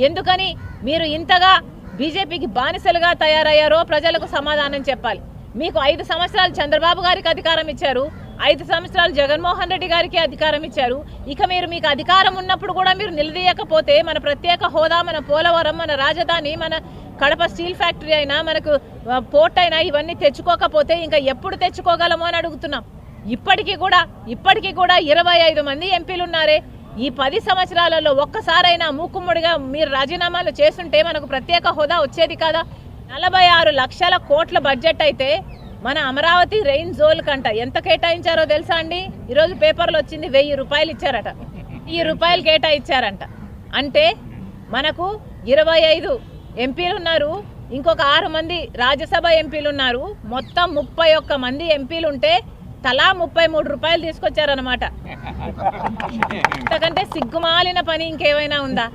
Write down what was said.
ఎందుకని మీరు ఇంతగా బీజేపీకి బానిసలుగా తయారయ్యారో ప్రజలకు సమాధానం చెప్పాలి. మీకు 5 సంవత్సరాలు చంద్రబాబు గారికి అధికారం ఇచ్చారు, 5 సంవత్సరాలు జగన్మోహన్ రెడ్డి గారికి అధికారం ఇచ్చారు. ఇక మీకు అధికారం ఉన్నప్పుడు కూడా మీరు నిలదీయకపోతే మన ప్రత్యేక హోదా, మన పోలవరం, మన రాజధాని, మన కడప స్టీల్ ఫ్యాక్టరీ అయినా, మనకు పోర్ట్ అయినా ఇవన్నీ తెచ్చుకోకపోతే ఇంకా ఎప్పుడు తెచ్చుకోగలమో అని అడుగుతున్నాం. ఇప్పటికీ కూడా 25 మంది ఎంపీలు ఉన్నారే. ఈ 10 సంవత్సరాలలో ఒక్కసారైనా మూకుమ్మడిగా మీరు రాజీనామాలు చేస్తుంటే మనకు ప్రత్యేక హోదా వచ్చేది కదా. 46 లక్షల కోట్ల బడ్జెట్ అయితే మన అమరావతి రెయిన్ జోన్ కంట ఎంత కేటాయించారో తెలుసా అండి? ఈరోజు పేపర్లో వచ్చింది 1000 రూపాయలు ఇచ్చారట. 1000 రూపాయలు కేటాయించారంట. అంటే మనకు 25 ఎంపీలు ఉన్నారు, ఇంకొక 6 మంది రాజ్యసభ ఎంపీలు ఉన్నారు. మొత్తం 31 మంది ఎంపీలు ఉంటే తలా 33 రూపాయలు తీసుకొచ్చారన్నమాట. ఇంతకంటే సిగ్గుమాలిన పని ఇంకేమైనా ఉందా?